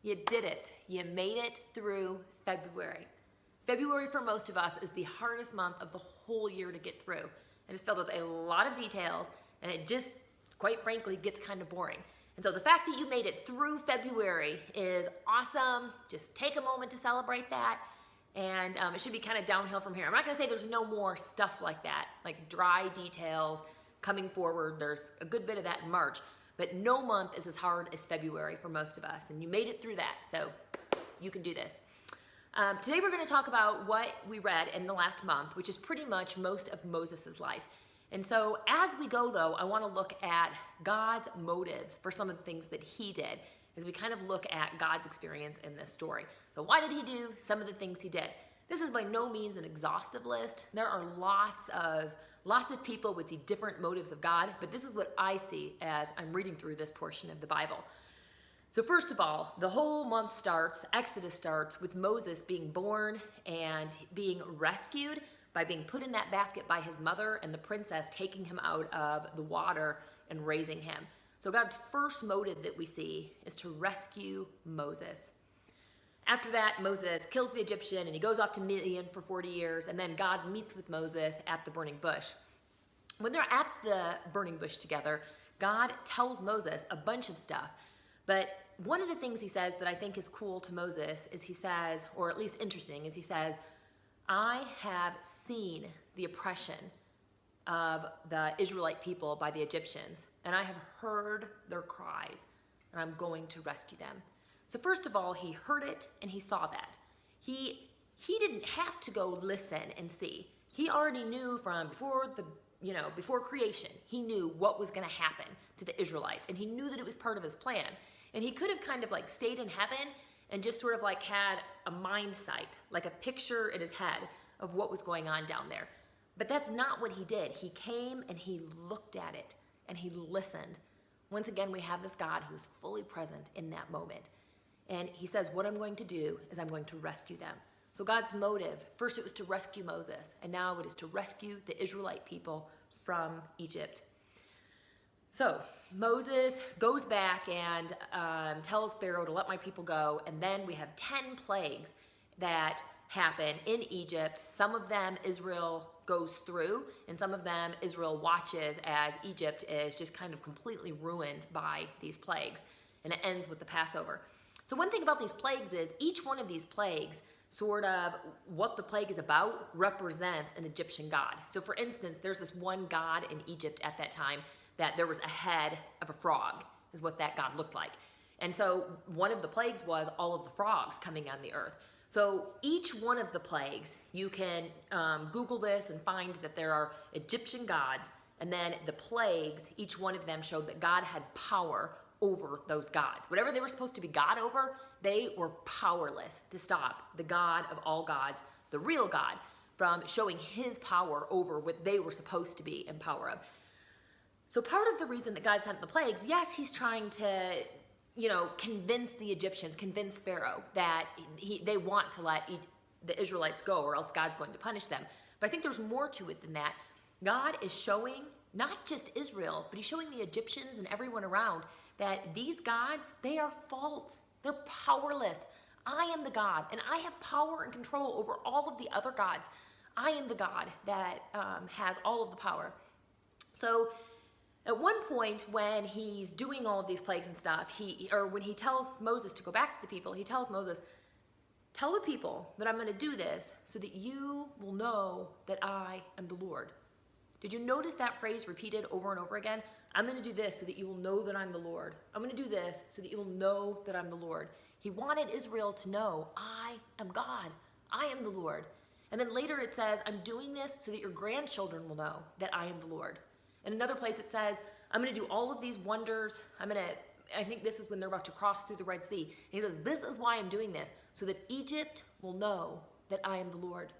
You did it. You made it through February. February for most of us is the hardest month of the whole year to get through. And it's filled with a lot of details, and it just, quite frankly, gets kind of boring. And so the fact that you made it through February is awesome. Just take a moment to celebrate that. And it should be kind of downhill from here. I'm not gonna say there's no more stuff like that, like dry details coming forward. There's a good bit of that in March, but no month is as hard as February for most of us. And you made it through that, so you can do this. Today we're gonna talk about what we read in the last month, which is pretty much most of Moses' life. And so as we go though, I wanna look at God's motives for some of the things that he did as we kind of look at God's experience in this story. So why did he do some of the things he did? This is by no means an exhaustive list. There are lots of people would see different motives of God, but this is what I see as I'm reading through this portion of the Bible. So first of all, the whole month starts, Exodus starts with Moses being born and being rescued by being put in that basket by his mother and the princess taking him out of the water and raising him. So God's first motive that we see is to rescue Moses. After that, Moses kills the Egyptian and he goes off to Midian for 40 years, and then God meets with Moses at the burning bush. When they're at the burning bush together, God tells Moses a bunch of stuff. But one of the things he says that I think is cool to Moses is he says, or at least interesting, is he says, I have seen the oppression of the Israelite people by the Egyptians, and I have heard their cries, and I'm going to rescue them. So first of all, he heard it and he saw that. He didn't have to go listen and see. He already knew from before creation, he knew what was going to happen to the Israelites, and he knew that it was part of his plan. And he could have kind of like stayed in heaven and just sort of like had a mind sight, like a picture in his head of what was going on down there. But that's not what he did. He came and he looked at it and he listened. Once again, we have this God who is fully present in that moment. And he says, what I'm going to do is I'm going to rescue them. So God's motive, first it was to rescue Moses, and now it is to rescue the Israelite people from Egypt. So Moses goes back and tells Pharaoh to let my people go, and then we have 10 plagues that happen in Egypt. Some of them Israel goes through, and some of them Israel watches as Egypt is just kind of completely ruined by these plagues, and it ends with the Passover. So one thing about these plagues is each one of these plagues, sort of what the plague is about, represents an Egyptian god. So for instance, there's this one god in Egypt at that time that there was a head of a frog, is what that god looked like. And so one of the plagues was all of the frogs coming on the earth. So each one of the plagues, you can Google this and find that there are Egyptian gods, and then the plagues, each one of them showed that God had power over those gods. Whatever they were supposed to be God over, they were powerless to stop the God of all gods, the real God, from showing his power over what they were supposed to be in power of. So part of the reason that God sent the plagues, yes, he's trying to, convince the Egyptians, convince Pharaoh that they want to let the Israelites go, or else God's going to punish them. But I think there's more to it than that. God is showing not just Israel, but he's showing the Egyptians and everyone around that these gods, they are false. They're powerless. I am the God, and I have power and control over all of the other gods. I am the God that has all of the power. So at one point when he's doing all of these plagues and stuff, when he tells Moses to go back to the people, he tells Moses, tell the people that I'm going to do this so that you will know that I am the Lord. Did you notice that phrase repeated over and over again? I'm going to do this so that you will know that I'm the Lord. I'm going to do this so that you will know that I'm the Lord. He wanted Israel to know, I am God. I am the Lord. And then later it says, I'm doing this so that your grandchildren will know that I am the Lord. In another place it says, I'm going to do all of these wonders. I think this is when they're about to cross through the Red Sea. And he says, this is why I'm doing this, so that Egypt will know that I am the Lord.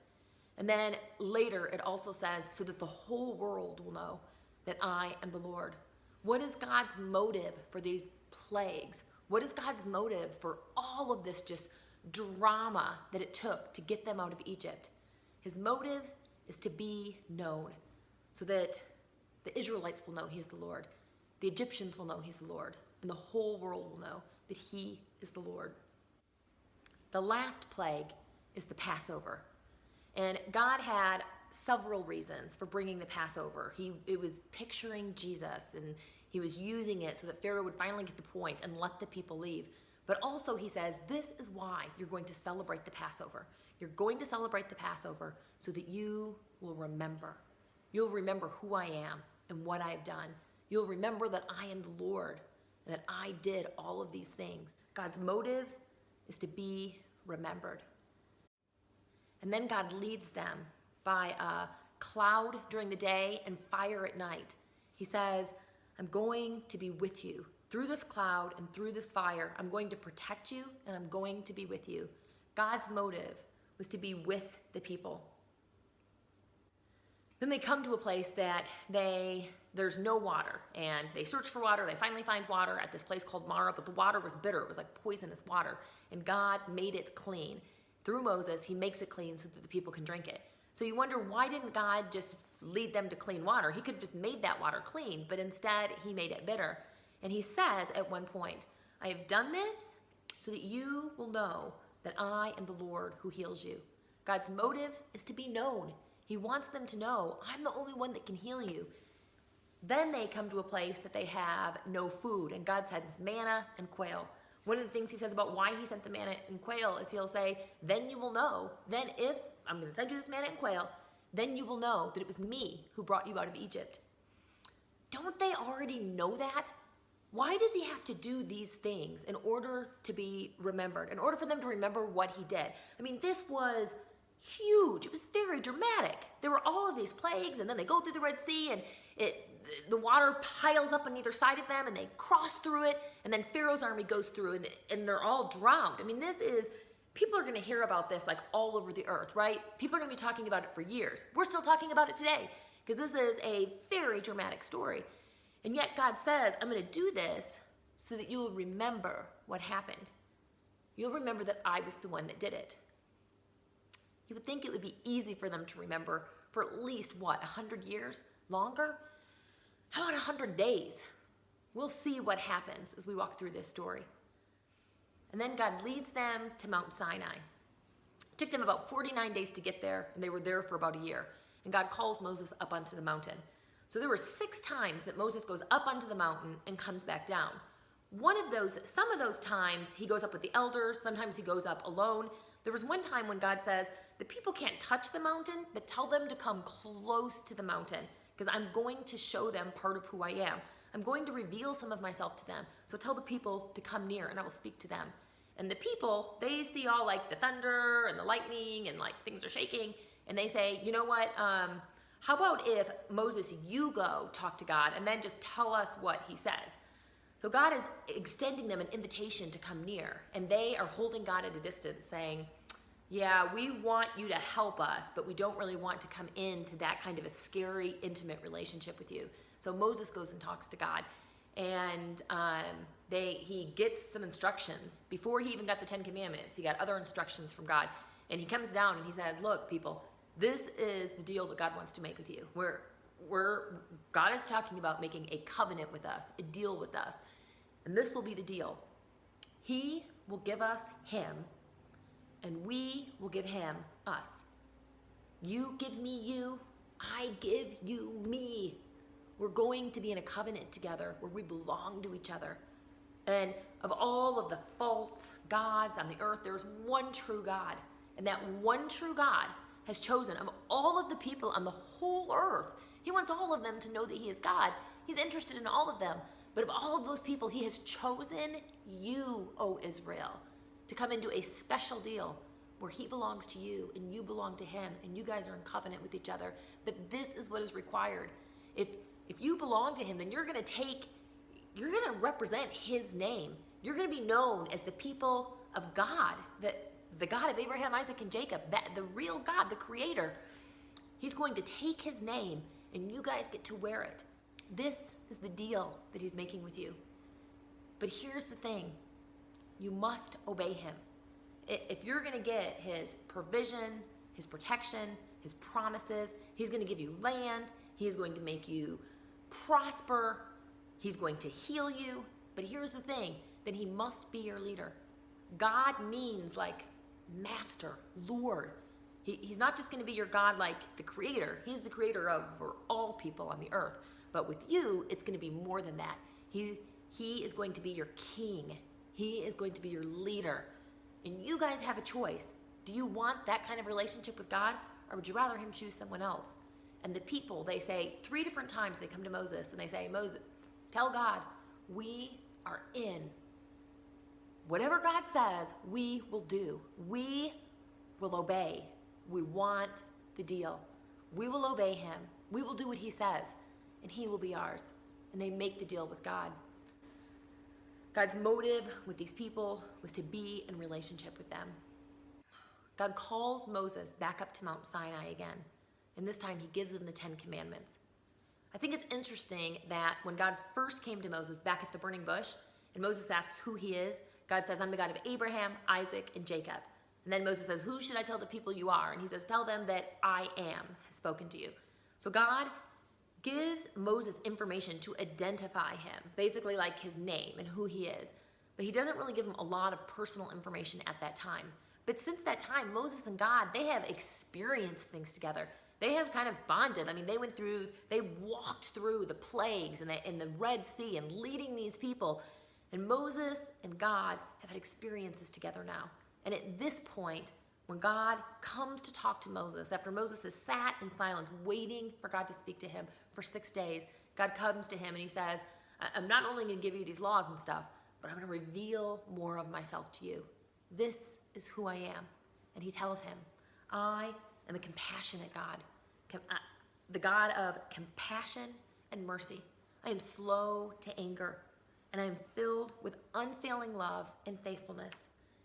And then later it also says, so that the whole world will know that I am the Lord. What is God's motive for these plagues? What is God's motive for all of this just drama that it took to get them out of Egypt? His motive is to be known, so that the Israelites will know he is the Lord, the Egyptians will know he's the Lord, and the whole world will know that he is the Lord. The last plague is the Passover. And God had several reasons for bringing the Passover. It was picturing Jesus, and he was using it so that Pharaoh would finally get the point and let the people leave. But also he says, this is why you're going to celebrate the Passover. You're going to celebrate the Passover so that you will remember. You'll remember who I am and what I've done. You'll remember that I am the Lord and that I did all of these things. God's motive is to be remembered. And then God leads them by a cloud during the day and fire at night. He says, I'm going to be with you through this cloud and through this fire. I'm going to protect you and I'm going to be with you. God's motive was to be with the people. Then they come to a place that there's no water, and they search for water. They finally find water at this place called Marah, but the water was bitter. It was like poisonous water, and God made it clean. Through Moses, he makes it clean so that the people can drink it. So you wonder, why didn't God just lead them to clean water? He could have just made that water clean, but instead he made it bitter. And he says at one point, I have done this so that you will know that I am the Lord who heals you. God's motive is to be known. He wants them to know, I'm the only one that can heal you. Then they come to a place that they have no food, and God sends manna and quail. One of the things he says about why he sent the manna and quail is he'll say, then you will know, then if I'm going to send you this manna and quail, then you will know that it was me who brought you out of Egypt. Don't they already know that? Why does he have to do these things in order to be remembered, in order for them to remember what he did? I mean, this was huge. It was very dramatic. There were all of these plagues, and then they go through the Red Sea, and the water piles up on either side of them, and they cross through it, and then Pharaoh's army goes through, and they're all drowned. I mean, people are going to hear about this like all over the earth, right? People are going to be talking about it for years. We're still talking about it today because this is a very dramatic story. And yet God says, I'm going to do this so that you'll remember what happened. You'll remember that I was the one that did it. You would think it would be easy for them to remember for at least, 100 years? Longer? How about 100 days? We'll see what happens as we walk through this story. And then God leads them to Mount Sinai. It took them about 49 days to get there, and they were there for about a year. And God calls Moses up onto the mountain. So there were 6 times that Moses goes up onto the mountain and comes back down. Some of those times he goes up with the elders, sometimes he goes up alone. There was one time when God says, the people can't touch the mountain, but tell them to come close to the mountain, because I'm going to show them part of who I am. I'm going to reveal some of myself to them. So tell the people to come near, and I will speak to them. And the people, they see all like the thunder and the lightning and like things are shaking, and they say, you know what, how about if Moses, you go talk to God and then just tell us what he says. So God is extending them an invitation to come near, and they are holding God at a distance saying, yeah, we want you to help us, but we don't really want to come into that kind of a scary, intimate relationship with you. So Moses goes and talks to God, and he gets some instructions. Before he even got the 10 Commandments, he got other instructions from God, and he comes down and he says, look, people, this is the deal that God wants to make with you. God is talking about making a covenant with us, a deal with us, and this will be the deal. He will give us him, and we will give him us. You give me you, I give you me. We're going to be in a covenant together where we belong to each other. And of all of the false gods on the earth, there's one true God. And that one true God has chosen, of all of the people on the whole earth, he wants all of them to know that he is God. He's interested in all of them. But of all of those people, he has chosen you, O Israel, to come into a special deal where he belongs to you and you belong to him, and you guys are in covenant with each other. But this is what is required. If you belong to him, then you're going to represent his name. You're going to be known as the people of God, the God of Abraham, Isaac, and Jacob, the real God, the creator. He's going to take his name, and you guys get to wear it. This is the deal that he's making with you. But here's the thing. You must obey him. If you're going to get his provision, his protection, his promises, he's going to give you land, he's going to make you prosper, he's going to heal you. But here's the thing, then he must be your leader. God means like Master, Lord. He's not just going to be your God like the creator. He's the creator of for all people on the earth. But with you, it's going to be more than that. He is going to be your king. He is going to be your leader. And you guys have a choice. Do you want that kind of relationship with God, or would you rather him choose someone else? And the people, they say 3 different times they come to Moses and they say, Moses, tell God, we are in. Whatever God says, we will do. We will obey. We want the deal. We will obey him. We will do what he says, and he will be ours. And they make the deal with God. God's motive with these people was to be in relationship with them. God calls Moses back up to Mount Sinai again, and this time he gives him the 10 Commandments. I think it's interesting that when God first came to Moses back at the burning bush, and Moses asks who he is, God says, I'm the God of Abraham, Isaac, and Jacob. And then Moses says, who should I tell the people you are? And he says, tell them that I am has spoken to you. So God gives Moses information to identify him, basically like his name and who he is. But he doesn't really give him a lot of personal information at that time. But since that time, Moses and God, they have experienced things together. They have kind of bonded. I mean, they walked through the plagues and the Red Sea and leading these people. And Moses and God have had experiences together now. And at this point, when God comes to talk to Moses, after Moses has sat in silence, waiting for God to speak to him for 6 days, God comes to him and he says, I'm not only going to give you these laws and stuff, but I'm going to reveal more of myself to you. This is who I am. And he tells him, I am a compassionate God, the God of compassion and mercy. I am slow to anger, and I am filled with unfailing love and faithfulness.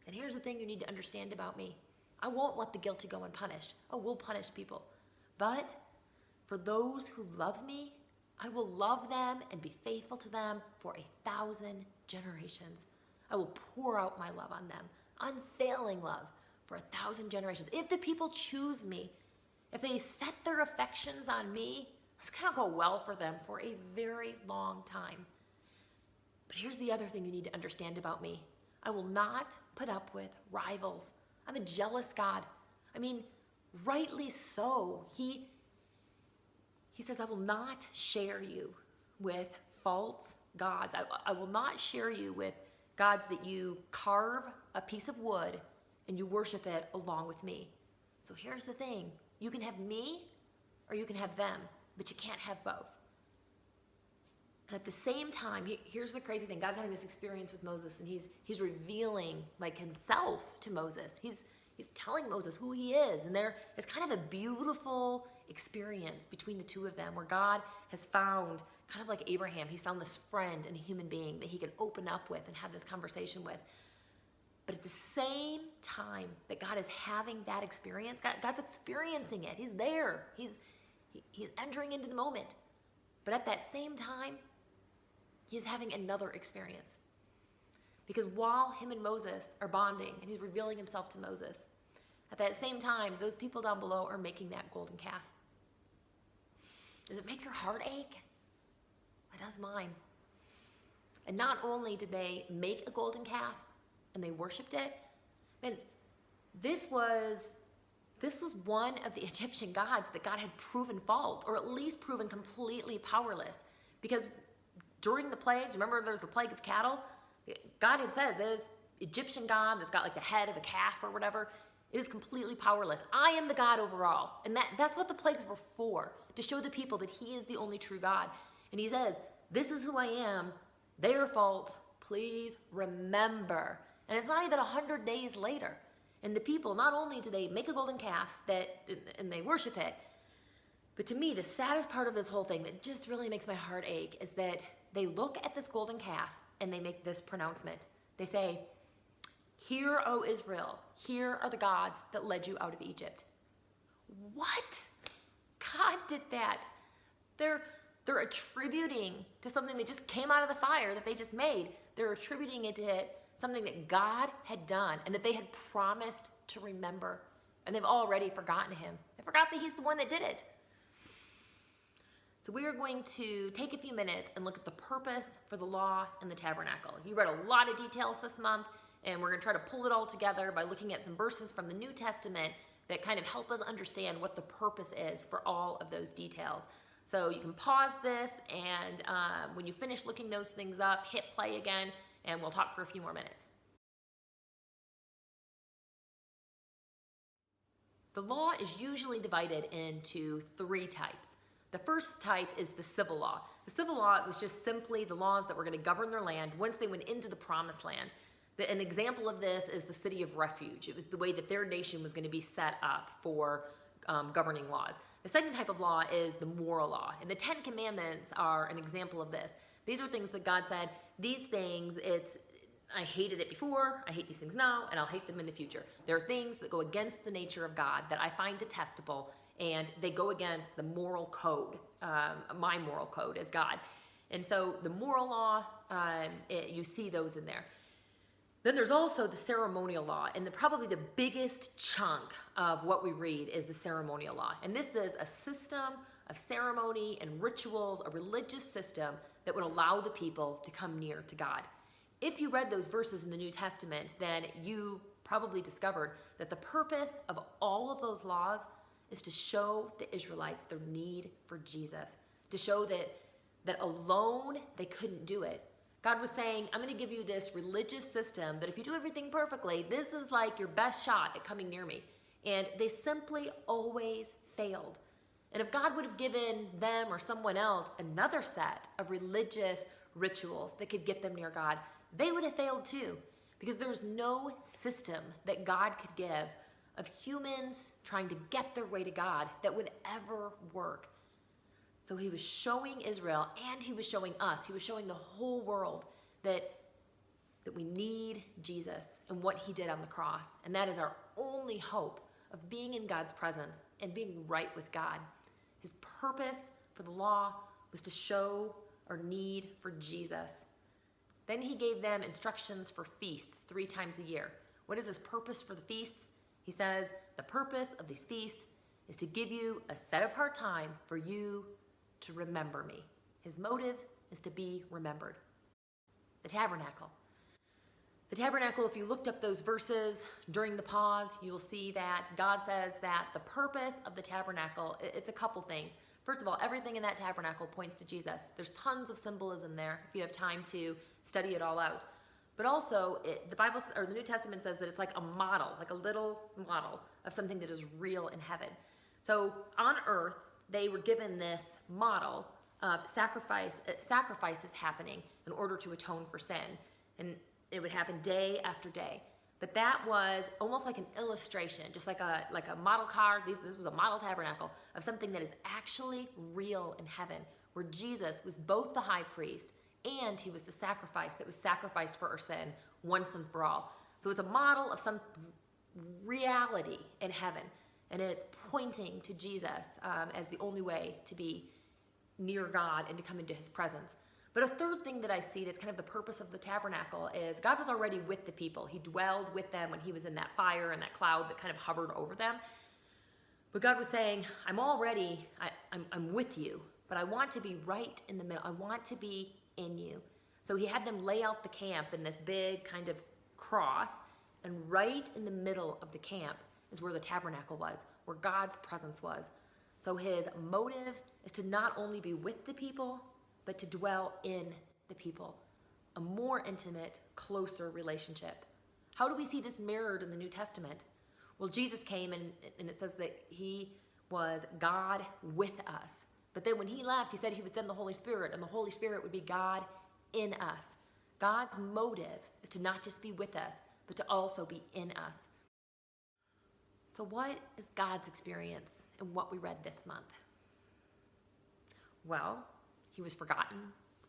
And here's the thing you need to understand about me. I won't let the guilty go unpunished. I will punish people. But for those who love me, I will love them and be faithful to them for 1,000 generations. I will pour out my love on them, unfailing love for 1,000 generations. If the people choose me, if they set their affections on me, it's going to go well for them for a very long time. But here's the other thing you need to understand about me. I will not put up with rivals. I'm a jealous God. I mean, rightly so. He says, I will not share you with false gods. I will not share you with gods that you carve a piece of wood and you worship it along with me. So here's the thing. You can have me or you can have them, but you can't have both. And at the same time, here's the crazy thing. God's having this experience with Moses, and he's revealing like himself to Moses. He's telling Moses who he is, and there is kind of a beautiful experience between the two of them where God has found, kind of like Abraham, he's found this friend and a human being that he can open up with and have this conversation with. But at the same time that God is having that experience, God's experiencing it. He's there. He's entering into the moment. But at that same time, he is having another experience. Because while him and Moses are bonding and he's revealing himself to Moses, at that same time, those people down below are making that golden calf. Does it make your heart ache? It does mine. And not only did they make a golden calf and they worshiped it, and this was one of the Egyptian gods that God had proven false, or at least proven completely powerless. Because during the plagues, remember there's the plague of cattle? God had said this Egyptian god that's got like the head of a calf or whatever, it is completely powerless. I am the God over all. And that's what the plagues were for, to show the people that he is the only true God. And he says, this is who I am, their fault, please remember. And it's not even 100 days later. And the people, not only do they make a golden calf and they worship it, but to me, the saddest part of this whole thing that just really makes my heart ache is that they look at this golden calf and they make this pronouncement. They say, "Hear, O Israel, here are the gods that led you out of Egypt." What? God did that. They're attributing to something that just came out of the fire that they just made. They're attributing it to something that God had done and that they had promised to remember. And they've already forgotten him. They forgot that he's the one that did it. So we are going to take a few minutes and look at the purpose for the law and the tabernacle. You read a lot of details this month. And we're going to try to pull it all together by looking at some verses from the New Testament that kind of help us understand what the purpose is for all of those details. So you can pause this, and when you finish looking those things up, hit play again, and we'll talk for a few more minutes. The law is usually divided into 3 types. The first type is the civil law. The civil law was just simply the laws that were going to govern their land once they went into the promised land. An example of this is the city of refuge. It was the way that their nation was going to be set up for governing laws. The second type of law is the moral law, and the 10 Commandments are an example of this. These are things that God said, these things, I hated it before, I hate these things now, and I'll hate them in the future. There are things that go against the nature of God that I find detestable, and they go against the moral code, my moral code as God. And so the moral law, you see those in there. Then there's also the ceremonial law, and probably the biggest chunk of what we read is the ceremonial law. And this is a system of ceremony and rituals, a religious system that would allow the people to come near to God. If you read those verses in the New Testament, then you probably discovered that the purpose of all of those laws is to show the Israelites their need for Jesus, to show that alone they couldn't do it. God was saying, I'm going to give you this religious system that if you do everything perfectly, this is like your best shot at coming near me. And they simply always failed. And if God would have given them or someone else another set of religious rituals that could get them near God, they would have failed too. Because there's no system that God could give of humans trying to get their way to God that would ever work. So he was showing Israel, and he was showing us, he was showing the whole world that we need Jesus and what he did on the cross. And that is our only hope of being in God's presence and being right with God. His purpose for the law was to show our need for Jesus. Then he gave them instructions for feasts 3 times a year. What is his purpose for the feasts? He says, the purpose of these feasts is to give you a set apart time for you to remember me. His motive is to be remembered. The tabernacle. The tabernacle, if you looked up those verses during the pause, you will see that God says that the purpose of the tabernacle, it's a couple things. First of all, everything in that tabernacle points to Jesus. There's tons of symbolism there if you have time to study it all out. But also, the Bible or the New Testament says that it's like a model, like a little model of something that is real in heaven. So on earth, they were given this model of sacrifices happening in order to atone for sin. And it would happen day after day. But that was almost like an illustration, just like a model car. This was a model tabernacle of something that is actually real in heaven, where Jesus was both the high priest and he was the sacrifice that was sacrificed for our sin once and for all. So it's a model of some reality in heaven. And it's pointing to Jesus as the only way to be near God and to come into his presence. But a third thing that I see that's kind of the purpose of the tabernacle is God was already with the people. He dwelled with them when he was in that fire and that cloud that kind of hovered over them. But God was saying, I'm with you, but I want to be right in the middle. I want to be in you. So he had them lay out the camp in this big kind of cross, and right in the middle of the camp is where the tabernacle was, where God's presence was. So his motive is to not only be with the people, but to dwell in the people. A more intimate, closer relationship. How do we see this mirrored in the New Testament? Well, Jesus came and it says that he was God with us. But then when he left, he said he would send the Holy Spirit, and the Holy Spirit would be God in us. God's motive is to not just be with us, but to also be in us. So what is God's experience in what we read this month? Well, he was forgotten,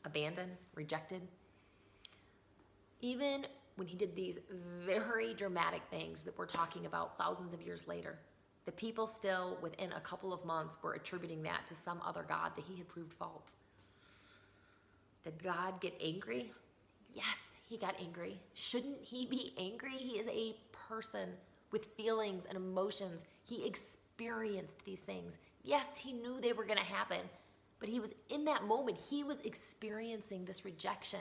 abandoned, rejected. Even when he did these very dramatic things that we're talking about thousands of years later, the people still, within a couple of months, were attributing that to some other God that he had proved false. Did God get angry? Yes, he got angry. Shouldn't he be angry? He is a person with feelings and emotions. He experienced these things. Yes, he knew they were going to happen, but he was in that moment, he was experiencing this rejection.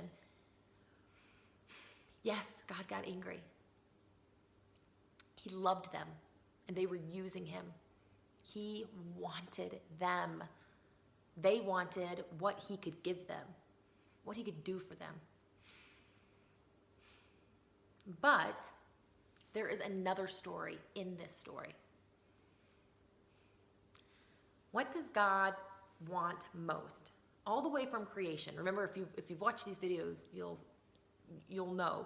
Yes, God got angry. He loved them, and they were using him. He wanted them. They wanted what he could give them, what he could do for them. But there is another story in this story. What does God want most? All the way from creation. Remember, if you've watched these videos, you'll know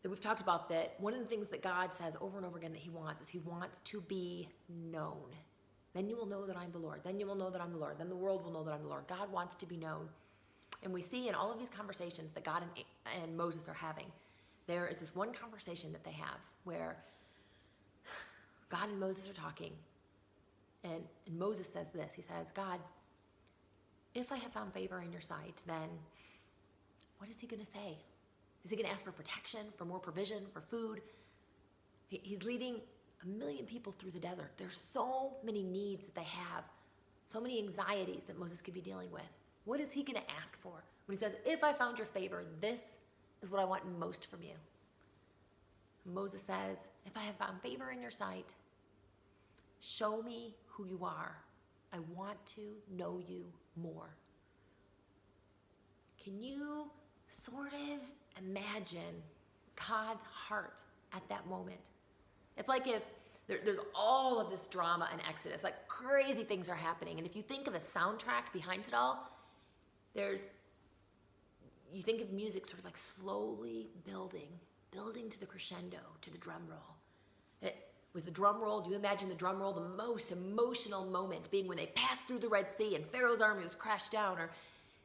that we've talked about that one of the things that God says over and over again that he wants is he wants to be known. Then you will know that I'm the Lord. Then you will know that I'm the Lord. Then the world will know that I'm the Lord. God wants to be known. And we see in all of these conversations that God and Moses are having, there is this one conversation that they have where God and Moses are talking. And Moses says this. He says, God, if I have found favor in your sight, then what is he going to say? Is he going to ask for protection, for more provision, for food? He's leading 1 million people through the desert. There's so many needs that they have, so many anxieties that Moses could be dealing with. What is he going to ask for? When he says, if I found your favor, this is what I want most from you. Moses says, if I have found favor in your sight, show me who you are. I want to know you more. Can you sort of imagine God's heart at that moment? It's like if there's all of this drama in Exodus, like crazy things are happening. And if you think of a soundtrack behind it all, you think of music sort of like slowly building to the crescendo, to the drum roll. It was the drum roll. Do you imagine the drum roll, the most emotional moment being when they passed through the Red Sea and Pharaoh's army was crashed down? Or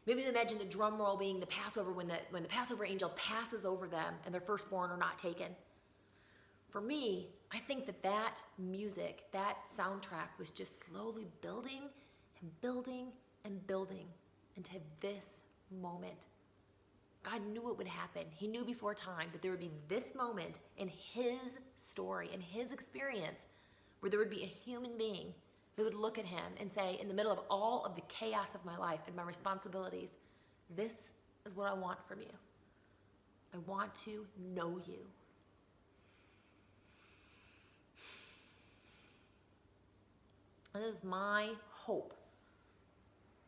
maybe you imagine the drum roll being the Passover when the Passover angel passes over them and their firstborn are not taken. For me, I think that music, that soundtrack was just slowly building and building and building into this moment. God knew it would happen. He knew before time that there would be this moment in his story, in his experience, where there would be a human being that would look at him and say, in the middle of all of the chaos of my life and my responsibilities, this is what I want from you. I want to know you. And it is my hope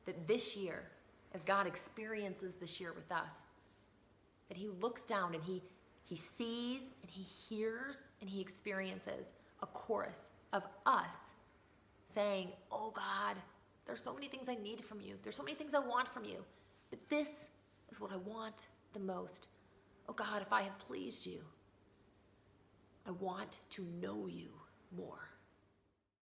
that this year, as God experiences this year with us, that he looks down and he sees and he hears and he experiences a chorus of us saying, oh God, there's so many things I need from you. There's so many things I want from you. But this is what I want the most. Oh God, if I have pleased you, I want to know you.